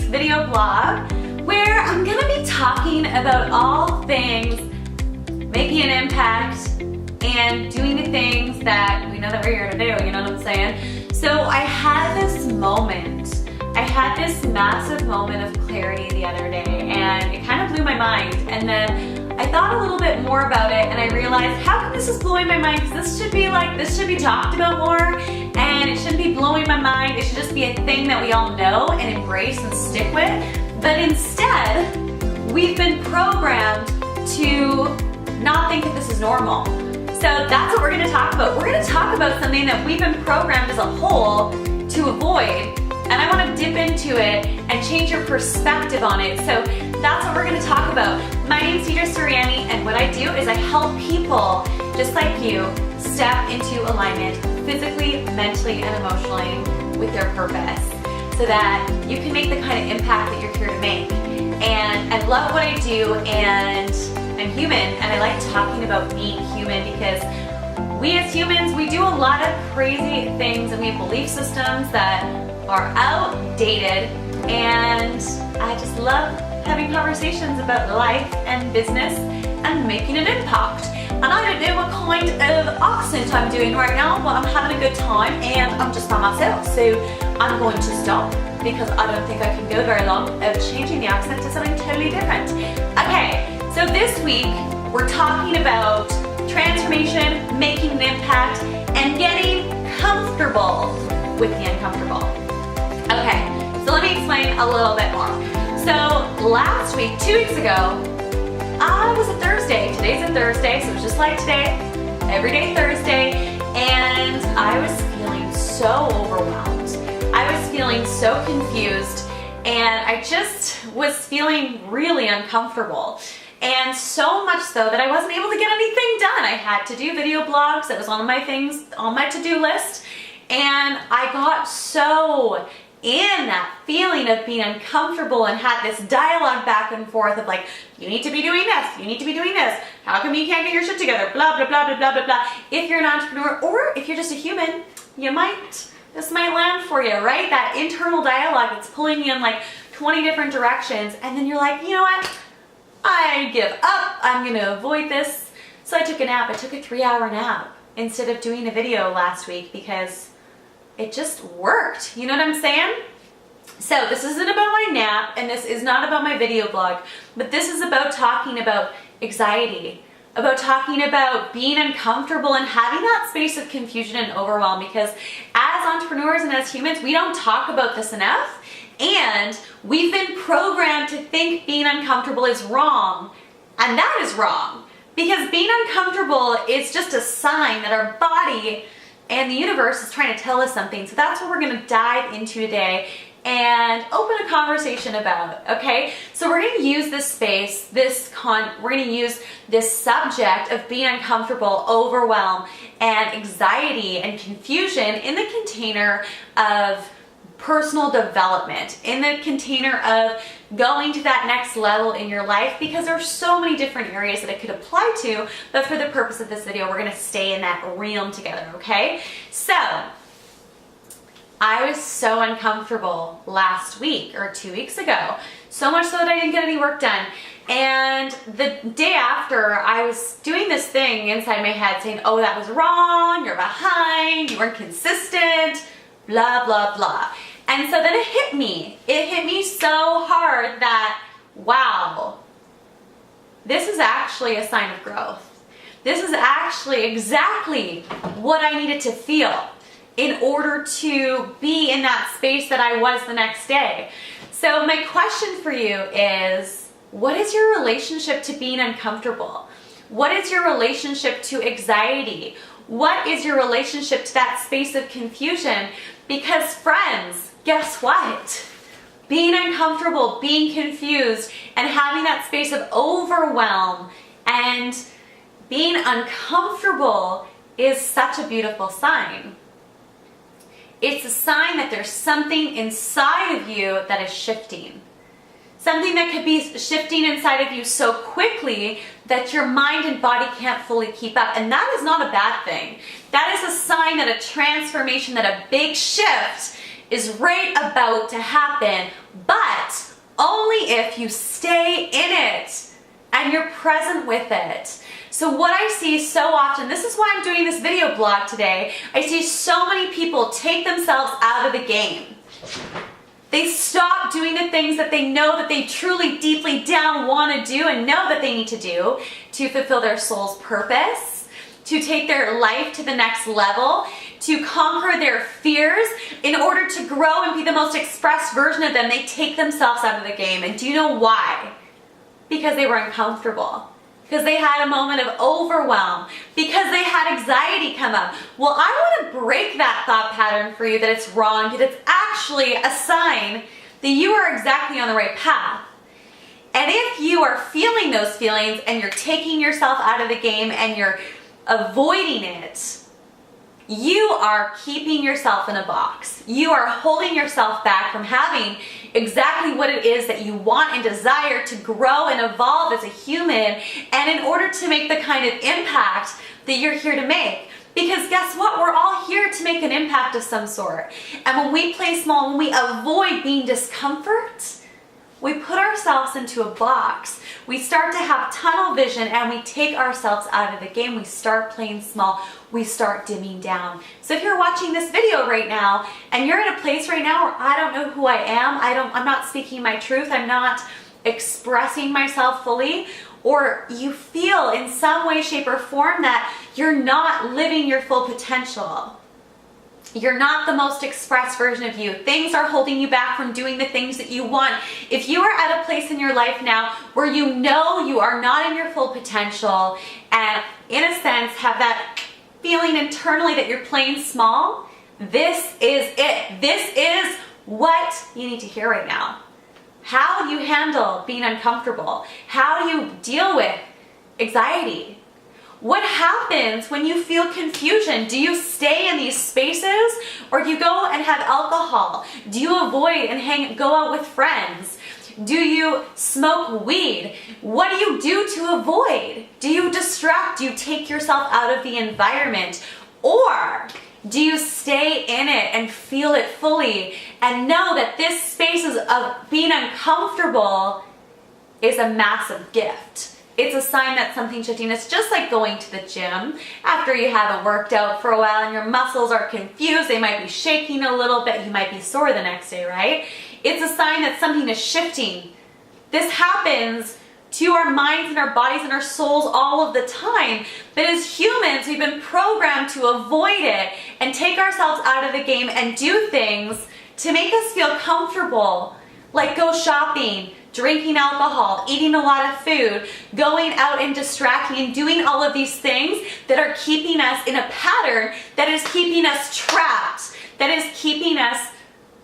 video blog where I'm gonna be talking about all things making an impact and doing the things that we know that we're here to do, you know what I'm saying? So I had this moment, I had this massive moment of clarity the other day, and it kind of blew my mind. And then I thought a little bit more about it, and I realized, how come this is blowing my mind? Because this should be talked about more, and it shouldn't be blowing my mind. It should just be a thing that we all know and embrace and stick with. But instead, we've been programmed to not think that this is normal. So that's what we're going to talk about. We're going to talk about something that we've been programmed as a whole to avoid. And I want to dip into it and change your perspective on it. So that's what we're going to talk about. My name's Deidre Suriani, and what I do is I help people just like you step into alignment physically, mentally, and emotionally with their purpose so that you can make the kind of impact that you're here to make. And I love what I do, and I'm human, and I like talking about being human because we as humans, we do a lot of crazy things, and we have belief systems that are outdated, and I just love having conversations about life and business and making an impact. And I don't know what kind of accent I'm doing right now, but I'm having a good time and I'm just by myself. So I'm going to stop because I don't think I can go very long of changing the accent to something totally different. Okay, so this week we're talking about transformation, making an impact, and getting comfortable with the uncomfortable. Okay, so let me explain a little bit more. So last week, 2 weeks ago, it was a Thursday. Today's a Thursday, so it's just like today, everyday Thursday, and I was feeling so overwhelmed. I was feeling so confused, and I just was feeling really uncomfortable. And so much so that I wasn't able to get anything done. I had to do video blogs. That was one of my things on my to-do list. And I got so in that feeling of being uncomfortable and had this dialogue back and forth of like, you need to be doing this, you need to be doing this, how come you can't get your shit together, blah, blah, blah, blah, blah, blah, blah. If you're an entrepreneur or if you're just a human, this might land for you, right? That internal dialogue that's pulling you in like 20 different directions, and then you're like, you know what? I give up, I'm gonna avoid this. So I took a nap. I took a 3-hour nap instead of doing a video last week because it just worked. You know what I'm saying? So this isn't about my nap, and this is not about my video blog, but this is about talking about anxiety, about talking about being uncomfortable and having that space of confusion and overwhelm, because as entrepreneurs and as humans, we don't talk about this enough, and we've been programmed to think being uncomfortable is wrong, and that is wrong, because being uncomfortable is just a sign that our body and the universe is trying to tell us something. So that's what we're going to dive into today and open a conversation about, okay? So we're going to use this space, we're going to use this subject of being uncomfortable, overwhelm, and anxiety and confusion in the container of personal development, in the container of going to that next level in your life, because there's so many different areas that it could apply to, but for the purpose of this video, we're going to stay in that realm together, okay? So I was so uncomfortable last week or 2 weeks ago, so much so that I didn't get any work done. And the day after, I was doing this thing inside my head saying, oh, that was wrong, you're behind, you weren't consistent, blah, blah, blah. And so then it hit me. It hit me so hard that, wow, this is actually a sign of growth. This is actually exactly what I needed to feel in order to be in that space that I was the next day. So my question for you is, what is your relationship to being uncomfortable? What is your relationship to anxiety? What is your relationship to that space of confusion? Because friends, guess what? Being uncomfortable, being confused, and having that space of overwhelm and being uncomfortable is such a beautiful sign. It's a sign that there's something inside of you that is shifting. Something that could be shifting inside of you so quickly that your mind and body can't fully keep up. And that is not a bad thing. That is a sign that a transformation, that a big shift is right about to happen, but only if you stay in it and you're present with it. So what I see so often, this is why I'm doing this video blog today, I see so many people take themselves out of the game. They stop doing the things that they know that they truly deeply down want to do and know that they need to do to fulfill their soul's purpose, to take their life to the next level, to conquer their fears in order to grow and be the most expressed version of them. They take themselves out of the game. And do you know why? Because they were uncomfortable. Because they had a moment of overwhelm, because they had anxiety come up. Well, I want to break that thought pattern for you that it's wrong, because it's actually a sign that you are exactly on the right path. And if you are feeling those feelings and you're taking yourself out of the game and you're avoiding it, you are keeping yourself in a box. You are holding yourself back from having exactly what it is that you want and desire to grow and evolve as a human, and in order to make the kind of impact that you're here to make. Because guess what? We're all here to make an impact of some sort. And when we play small, when we avoid being discomfort, we put ourselves into a box. We start to have tunnel vision and we take ourselves out of the game. We start playing small. We start dimming down. So if you're watching this video right now and you're in a place right now where I don't know who I am, I'm not speaking my truth, I'm not expressing myself fully, or you feel in some way, shape, or form that you're not living your full potential, you're not the most expressed version of you, things are holding you back from doing the things that you want. If you are at a place in your life now where you know you are not in your full potential and in a sense have that feeling internally that you're playing small, this is it. This is what you need to hear right now. How do you handle being uncomfortable? How do you deal with anxiety? What happens when you feel confusion? Do you stay in these spaces, or do you go and have alcohol? Do you avoid and go out with friends? Do you smoke weed? What do you do to avoid? Do you distract? Do you take yourself out of the environment? Or do you stay in it and feel it fully and know that this space of being uncomfortable is a massive gift? It's a sign that something's shifting. It's just like going to the gym after you haven't worked out for a while and your muscles are confused. They might be shaking a little bit. You might be sore the next day, right? It's a sign that something is shifting. This happens to our minds and our bodies and our souls all of the time. But as humans, we've been programmed to avoid it and take ourselves out of the game and do things to make us feel comfortable, like go shopping, drinking alcohol, eating a lot of food, going out and distracting and doing all of these things that are keeping us in a pattern that is keeping us trapped, that is keeping us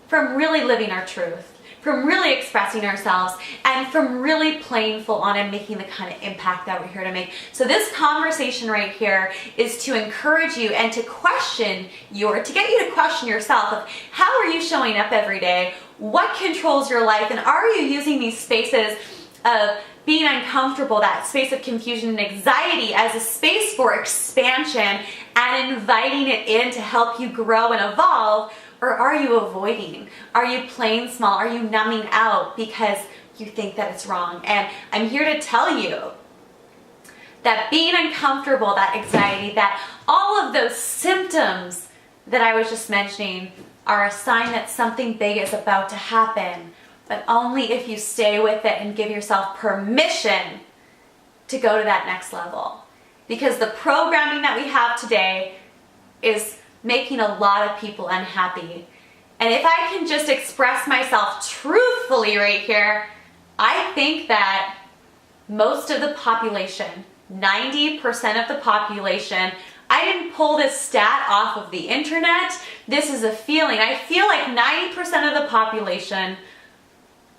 from really living our truth, from really expressing ourselves, and from really playing full on and making the kind of impact that we're here to make. So this conversation right here is to encourage you and to question to get you to question yourself of how are you showing up every day? What controls your life? And are you using these spaces of being uncomfortable, that space of confusion and anxiety, as a space for expansion and inviting it in to help you grow and evolve? Or are you avoiding? Are you playing small? Are you numbing out because you think that it's wrong? And I'm here to tell you that being uncomfortable, that anxiety, that all of those symptoms that I was just mentioning are a sign that something big is about to happen, but only if you stay with it and give yourself permission to go to that next level. Because the programming that we have today is making a lot of people unhappy. And if I can just express myself truthfully right here, I think that most of the population, 90% of the population, I didn't pull this stat off of the internet. This is a feeling. I feel like 90% of the population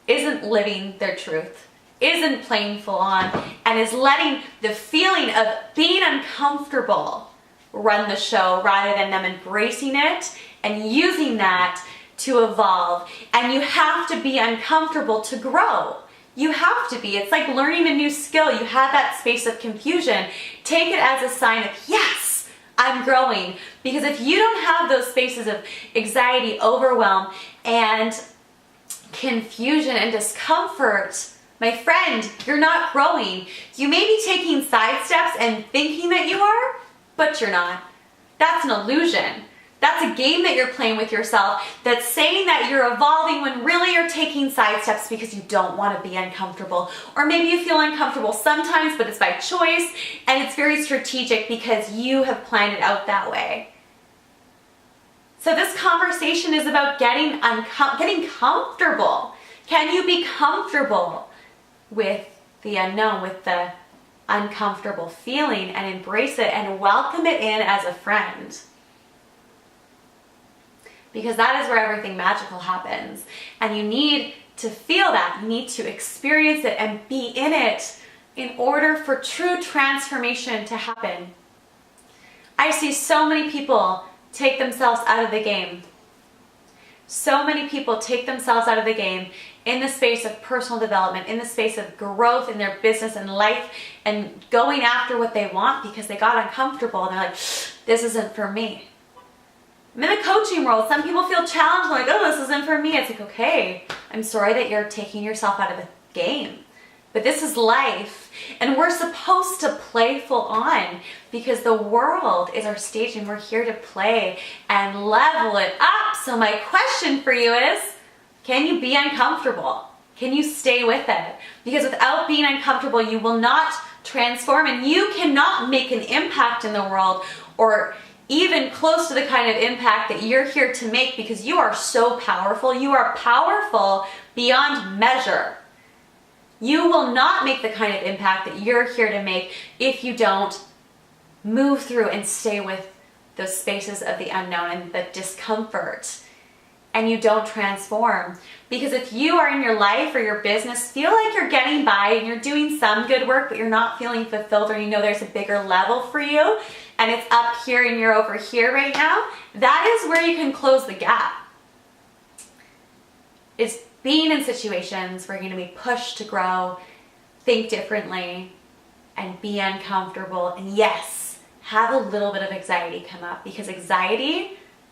isn't living their truth, isn't playing full on, and is letting the feeling of being uncomfortable run the show rather than them embracing it and using that to evolve. And you have to be uncomfortable to grow. You have to be. It's like learning a new skill. You have that space of confusion. Take it as a sign of, yes, I I'm growing. Because if you don't have those spaces of anxiety, overwhelm, and confusion and discomfort, my friend, you're not growing. You may be taking side steps and thinking that you are, but you're not. That's an illusion. That's a game that you're playing with yourself that's saying that you're evolving when really you're taking side steps because you don't want to be uncomfortable. Or maybe you feel uncomfortable sometimes, but it's by choice, and it's very strategic because you have planned it out that way. So this conversation is about getting comfortable. Can you be comfortable with the unknown, with the uncomfortable feeling, and embrace it and welcome it in as a friend? Because that is where everything magical happens. And you need to feel that. You need to experience it and be in it in order for true transformation to happen. I see so many people take themselves out of the game. So many people take themselves out of the game in the space of personal development, in the space of growth in their business and life, and going after what they want because they got uncomfortable and they're like, this isn't for me. I'm in the coaching world. Some people feel challenged, like, oh, this isn't for me. It's like, okay, I'm sorry that you're taking yourself out of the game. But this is life, and we're supposed to play full on because the world is our stage and we're here to play and level it up. So my question for you is, can you be uncomfortable? Can you stay with it? Because without being uncomfortable, you will not transform, and you cannot make an impact in the world or even close to the kind of impact that you're here to make, because you are so powerful. You are powerful beyond measure. You will not make the kind of impact that you're here to make if you don't move through and stay with those spaces of the unknown and the discomfort, and you don't transform. Because if you are in your life or your business, feel like you're getting by and you're doing some good work, but you're not feeling fulfilled, or you know there's a bigger level for you, and it's up here and you're over here right now, that is where you can close the gap. It's being in situations where you're going to be pushed to grow, think differently, and be uncomfortable. And yes, have a little bit of anxiety come up, because anxiety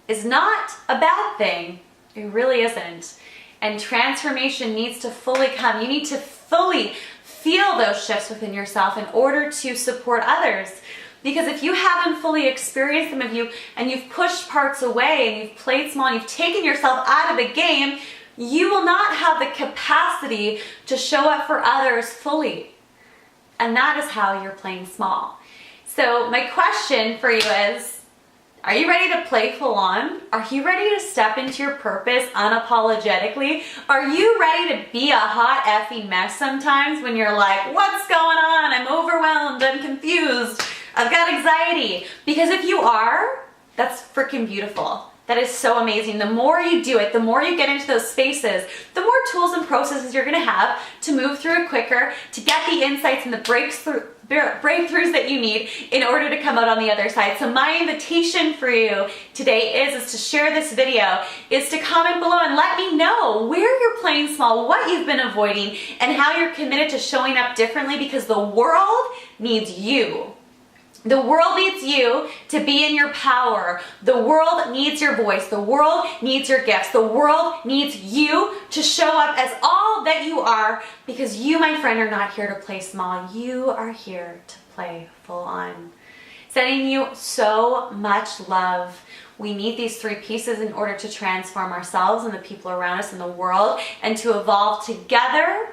is not a bad thing. It really isn't. And transformation needs to fully come. You need to fully feel those shifts within yourself in order to support others. Because if you haven't fully experienced them, and you've pushed parts away and you've played small and you've taken yourself out of the game, you will not have the capacity to show up for others fully. And that is how you're playing small. So my question for you is, are you ready to play full on? Are you ready to step into your purpose unapologetically? Are you ready to be a hot effing mess sometimes when you're like, what's going on? I'm overwhelmed, I'm confused, I've got anxiety. Because if you are, that's freaking beautiful. That is so amazing. The more you do it, the more you get into those spaces, the more tools and processes you're gonna have to move through it quicker, to get the insights and the breakthroughs that you need in order to come out on the other side. So my invitation for you today is to share this video, is to comment below and let me know where you're playing small, what you've been avoiding, and how you're committed to showing up differently, because the world needs you. The world needs you to be in your power. The world needs your voice. The world needs your gifts. The world needs you to show up as all that you are, because you, my friend, are not here to play small. You are here to play full on. Sending you so much love. We need these three pieces in order to transform ourselves and the people around us in the world, and to evolve together.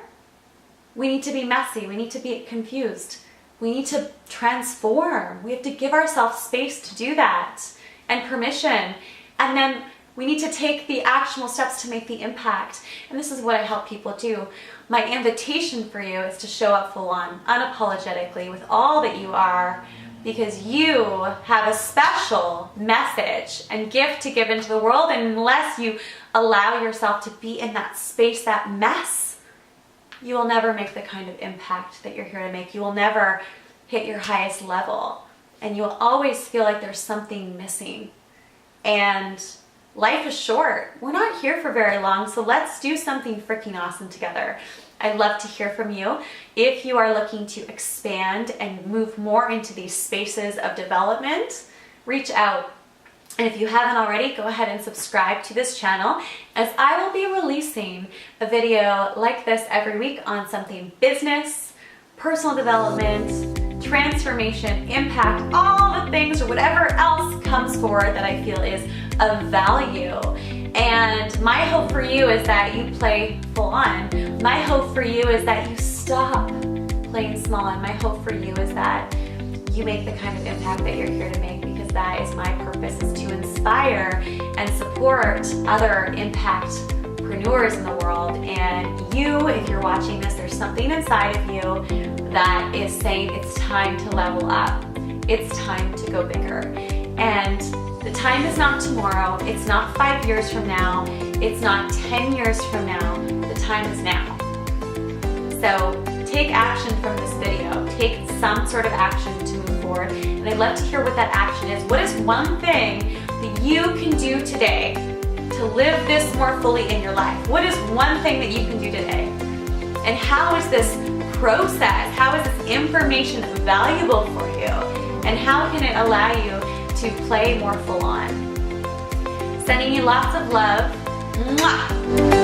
We need to be messy. We need to be confused. We need to transform. We have to give ourselves space to do that, and permission. And then we need to take the actionable steps to make the impact. And this is what I help people do. My invitation for you is to show up full on, unapologetically, with all that you are, because you have a special message and gift to give into the world. And unless you allow yourself to be in that space, that mess, you will never make the kind of impact that you're here to make. You will never hit your highest level, and you will always feel like there's something missing. And life is short. We're not here for very long, so let's do something freaking awesome together. I'd love to hear from you. If you are looking to expand and move more into these spaces of development, reach out. And if you haven't already, go ahead and subscribe to this channel, as I will be releasing a video like this every week on something business, personal development, transformation, impact, all the things or whatever else comes forward that I feel is of value. And my hope for you is that you play full on. My hope for you is that you stop playing small. And my hope for you is that you make the kind of impact that you're here to make, because that is my purpose, is to inspire and support other impactpreneurs in the world. And you, if you're watching this, there's something inside of you that is saying it's time to level up. It's time to go bigger. And the time is not tomorrow. It's not 5 years from now. It's not 10 years from now. The time is now. So take action from this video. Take some sort of action to move forward. And I'd love to hear what that action is. What is one thing that you can do today to live this more fully in your life? What is one thing that you can do today? And how is this process, how is this information valuable for you? And how can it allow you to play more full on? Sending you lots of love. Mwah!